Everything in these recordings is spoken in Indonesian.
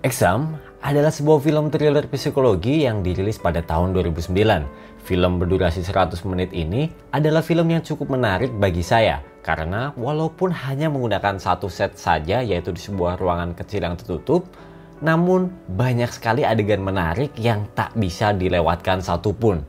Exam adalah sebuah film thriller psikologi yang dirilis pada tahun 2009. Film berdurasi 100 menit ini adalah film yang cukup menarik bagi saya karena walaupun hanya menggunakan satu set saja, yaitu di sebuah ruangan kecil yang tertutup, namun banyak sekali adegan menarik yang tak bisa dilewatkan satupun.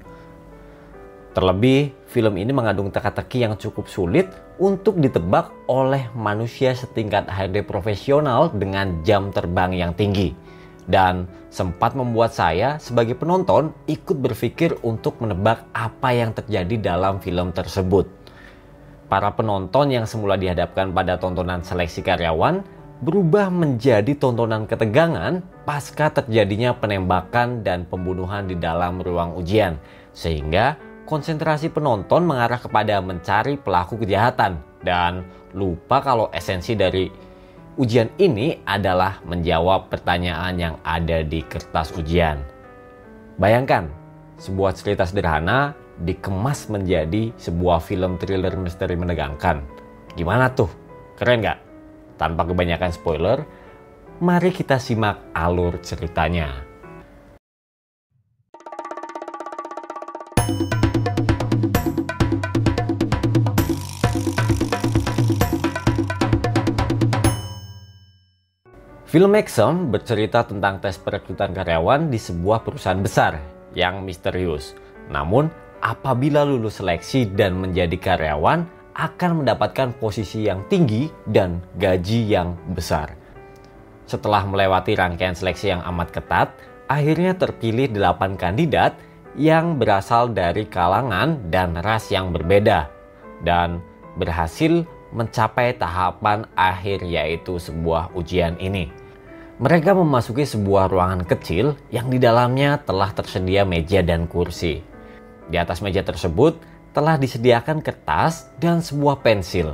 Terlebih, film ini mengandung teka-teki yang cukup sulit untuk ditebak oleh manusia setingkat HRD profesional dengan jam terbang yang tinggi. Dan sempat membuat saya sebagai penonton ikut berpikir untuk menebak apa yang terjadi dalam film tersebut. Para penonton yang semula dihadapkan pada tontonan seleksi karyawan berubah menjadi tontonan ketegangan pasca terjadinya penembakan dan pembunuhan di dalam ruang ujian. Sehingga konsentrasi penonton mengarah kepada mencari pelaku kejahatan dan lupa kalau esensi dari ujian ini adalah menjawab pertanyaan yang ada di kertas ujian. Bayangkan, sebuah cerita sederhana dikemas menjadi sebuah film thriller misteri menegangkan. Gimana tuh? Keren gak? Tanpa kebanyakan spoiler, mari kita simak alur ceritanya. Film Exam bercerita tentang tes perekrutan karyawan di sebuah perusahaan besar yang misterius. Namun, apabila lulus seleksi dan menjadi karyawan, akan mendapatkan posisi yang tinggi dan gaji yang besar. Setelah melewati rangkaian seleksi yang amat ketat, akhirnya terpilih 8 kandidat yang berasal dari kalangan dan ras yang berbeda dan berhasil mencapai tahapan akhir, yaitu sebuah ujian ini. Mereka memasuki sebuah ruangan kecil yang di dalamnya telah tersedia meja dan kursi. Di atas meja tersebut telah disediakan kertas dan sebuah pensil.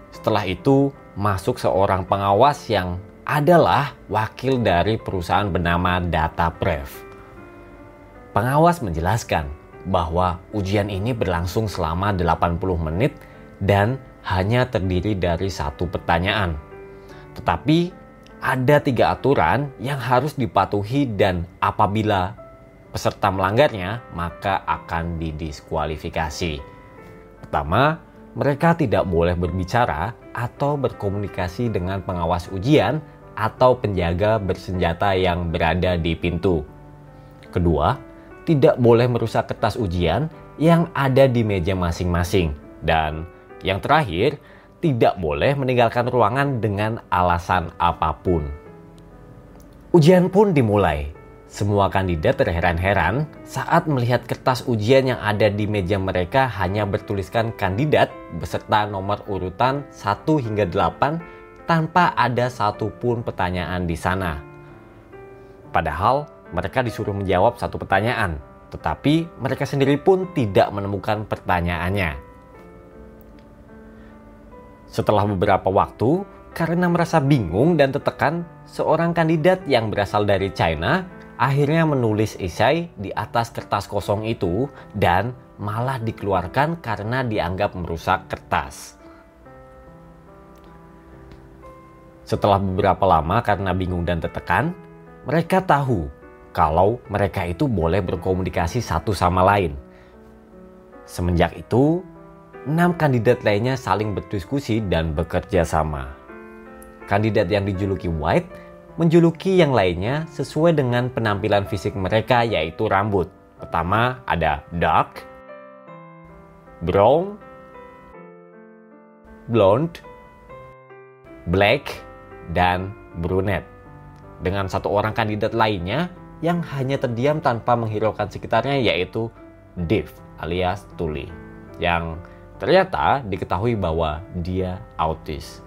Setelah itu masuk seorang pengawas yang adalah wakil dari perusahaan bernama DataPrev. Pengawas menjelaskan bahwa ujian ini berlangsung selama 80 menit dan hanya terdiri dari satu pertanyaan. Tetapi ada 3 aturan yang harus dipatuhi dan apabila peserta melanggarnya maka akan didiskualifikasi. Pertama, mereka tidak boleh berbicara atau berkomunikasi dengan pengawas ujian atau penjaga bersenjata yang berada di pintu. Kedua, tidak boleh merusak kertas ujian yang ada di meja masing-masing. Dan yang terakhir, tidak boleh meninggalkan ruangan dengan alasan apapun. Ujian pun dimulai. Semua kandidat terheran-heran saat melihat kertas ujian yang ada di meja mereka hanya bertuliskan kandidat beserta nomor urutan 1 hingga 8 tanpa ada satupun pertanyaan di sana. Padahal mereka disuruh menjawab satu pertanyaan, tetapi mereka sendiri pun tidak menemukan pertanyaannya. Setelah beberapa waktu, karena merasa bingung dan tertekan, seorang kandidat yang berasal dari China akhirnya menulis esai di atas kertas kosong itu dan malah dikeluarkan karena dianggap merusak kertas. Setelah beberapa lama karena bingung dan tertekan, mereka tahu kalau mereka itu boleh berkomunikasi satu sama lain. Semenjak itu, 6 kandidat lainnya saling berdiskusi dan bekerja sama. Kandidat yang dijuluki White menjuluki yang lainnya sesuai dengan penampilan fisik mereka, yaitu rambut. Pertama ada dark, brown, blonde, black, dan brunette. Dengan satu orang kandidat lainnya yang hanya terdiam tanpa menghiraukan sekitarnya, yaitu deaf alias tuli, yang ternyata diketahui bahwa dia autis.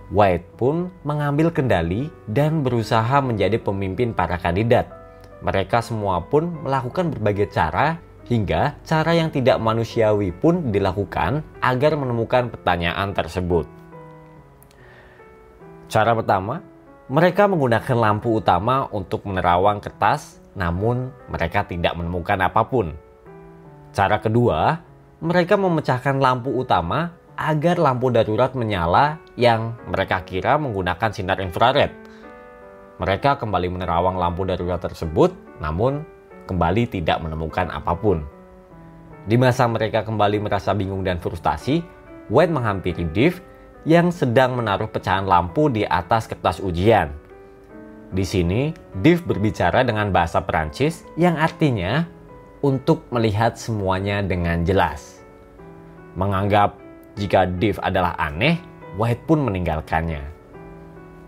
White pun mengambil kendali dan berusaha menjadi pemimpin para kandidat. Mereka semua pun melakukan berbagai cara hingga cara yang tidak manusiawi pun dilakukan agar menemukan pertanyaan tersebut. Cara pertama, mereka menggunakan lampu utama untuk menerawang kertas, namun mereka tidak menemukan apapun. Cara kedua, mereka memecahkan lampu utama agar lampu darurat menyala yang mereka kira menggunakan sinar infrared. Mereka kembali menerawang lampu darurat tersebut, namun kembali tidak menemukan apapun. Di masa mereka kembali merasa bingung dan frustasi, White menghampiri Dave yang sedang menaruh pecahan lampu di atas kertas ujian. Di sini, Dave berbicara dengan bahasa Perancis yang artinya untuk melihat semuanya dengan jelas. Menganggap jika Dave adalah aneh, White pun meninggalkannya.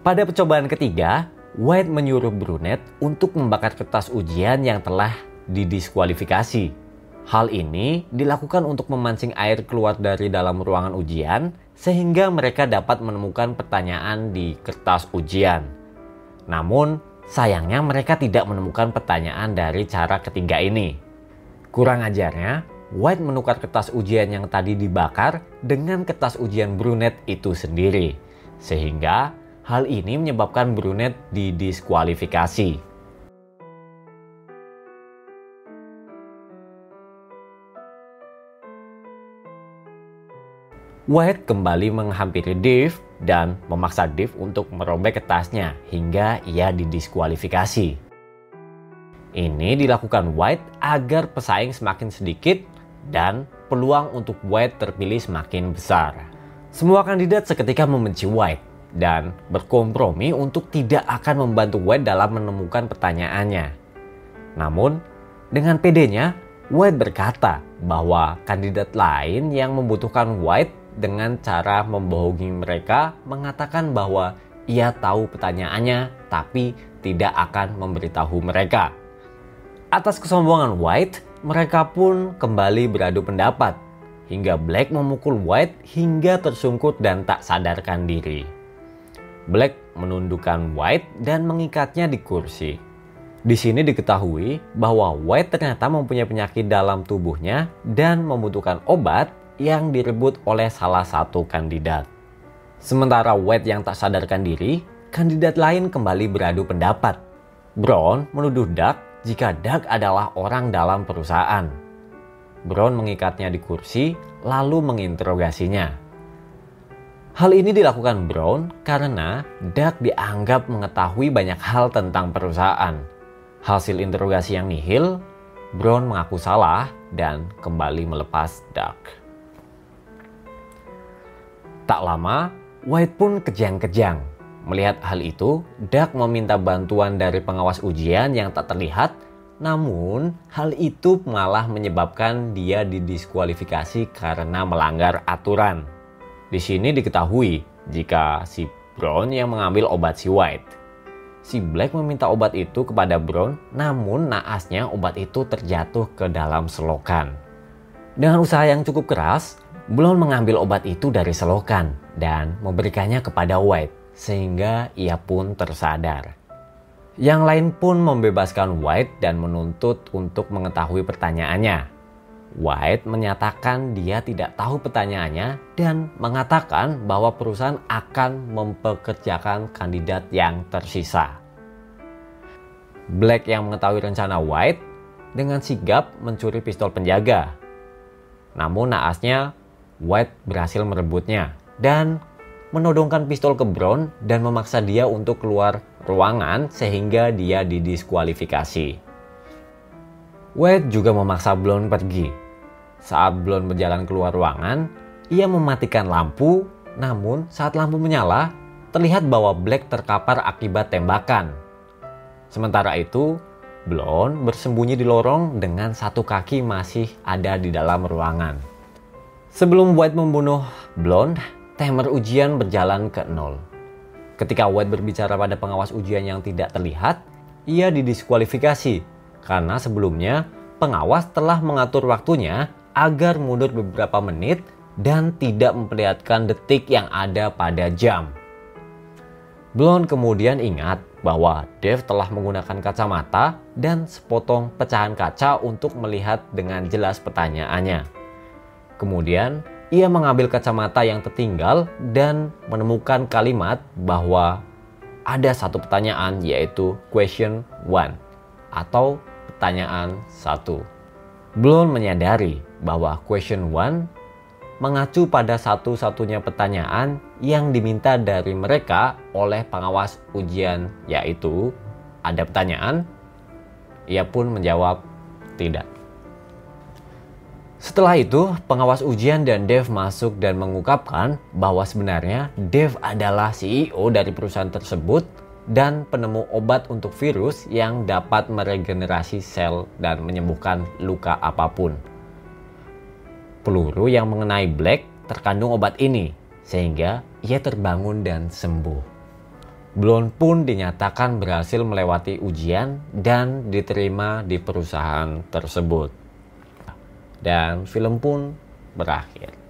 Pada percobaan ketiga, White menyuruh Brunette untuk membakar kertas ujian yang telah didiskualifikasi. Hal ini dilakukan untuk memancing air keluar dari dalam ruangan ujian sehingga mereka dapat menemukan pertanyaan di kertas ujian. Namun, sayangnya mereka tidak menemukan pertanyaan dari cara ketiga ini. Kurang ajarnya, White menukar kertas ujian yang tadi dibakar dengan kertas ujian Brunette itu sendiri. Sehingga hal ini menyebabkan Brunette didiskualifikasi. White kembali menghampiri Dave dan memaksa Dave untuk merobek kertasnya hingga ia didiskualifikasi. Ini dilakukan White agar pesaing semakin sedikit dan peluang untuk White terpilih semakin besar. Semua kandidat seketika membenci White dan berkompromi untuk tidak akan membantu White dalam menemukan pertanyaannya. Namun, dengan pedenya, White berkata bahwa kandidat lain yang membutuhkan White dengan cara membohongi mereka mengatakan bahwa ia tahu pertanyaannya tapi tidak akan memberitahu mereka. Atas kesombongan White, mereka pun kembali beradu pendapat hingga Black memukul White hingga tersungkur dan tak sadarkan diri. Black menundukkan White dan mengikatnya di kursi. Di sini diketahui bahwa White ternyata mempunyai penyakit dalam tubuhnya dan membutuhkan obat yang direbut oleh salah satu kandidat. Sementara White yang tak sadarkan diri, kandidat lain kembali beradu pendapat. Brown menuduh Duck jika Duck adalah orang dalam perusahaan. Brown mengikatnya di kursi lalu menginterogasinya. Hal ini dilakukan Brown karena Duck dianggap mengetahui banyak hal tentang perusahaan. Hasil interogasi yang nihil, Brown mengaku salah dan kembali melepas Duck. Tak lama, White pun kejang-kejang. Melihat hal itu, Duck meminta bantuan dari pengawas ujian yang tak terlihat, namun hal itu malah menyebabkan dia didiskualifikasi karena melanggar aturan. Di sini diketahui jika si Brown yang mengambil obat si White. Si Black meminta obat itu kepada Brown, namun naasnya obat itu terjatuh ke dalam selokan. Dengan usaha yang cukup keras, Brown mengambil obat itu dari selokan dan memberikannya kepada White, sehingga ia pun tersadar. Yang lain pun membebaskan White dan menuntut untuk mengetahui pertanyaannya. White menyatakan dia tidak tahu pertanyaannya dan mengatakan bahwa perusahaan akan mempekerjakan kandidat yang tersisa. Black yang mengetahui rencana White dengan sigap mencuri pistol penjaga. Namun naasnya White berhasil merebutnya dan menodongkan pistol ke Brown dan memaksa dia untuk keluar ruangan sehingga dia didiskualifikasi. White juga memaksa Brown pergi. Saat Brown berjalan keluar ruangan, ia mematikan lampu, namun saat lampu menyala, terlihat bahwa Black terkapar akibat tembakan. Sementara itu, Brown bersembunyi di lorong dengan satu kaki masih ada di dalam ruangan. Sebelum White membunuh Brown, timer ujian berjalan ke 0. Ketika White berbicara pada pengawas ujian yang tidak terlihat, ia didiskualifikasi karena sebelumnya pengawas telah mengatur waktunya agar mundur beberapa menit dan tidak memperlihatkan detik yang ada pada jam. Blonde kemudian ingat bahwa Dave telah menggunakan kacamata dan sepotong pecahan kaca untuk melihat dengan jelas pertanyaannya. Kemudian ia mengambil kacamata yang tertinggal dan menemukan kalimat bahwa ada satu pertanyaan, yaitu question 1 atau pertanyaan 1. Blonde menyadari bahwa question 1 mengacu pada satu-satunya pertanyaan yang diminta dari mereka oleh pengawas ujian, yaitu, "Ada pertanyaan?" Ia pun menjawab, "Tidak." Setelah itu, pengawas ujian dan Dave masuk dan mengungkapkan bahwa sebenarnya Dave adalah CEO dari perusahaan tersebut dan penemu obat untuk virus yang dapat meregenerasi sel dan menyembuhkan luka apapun. Peluru yang mengenai Black terkandung obat ini, sehingga ia terbangun dan sembuh. Blonde pun dinyatakan berhasil melewati ujian dan diterima di perusahaan tersebut. Dan film pun berakhir.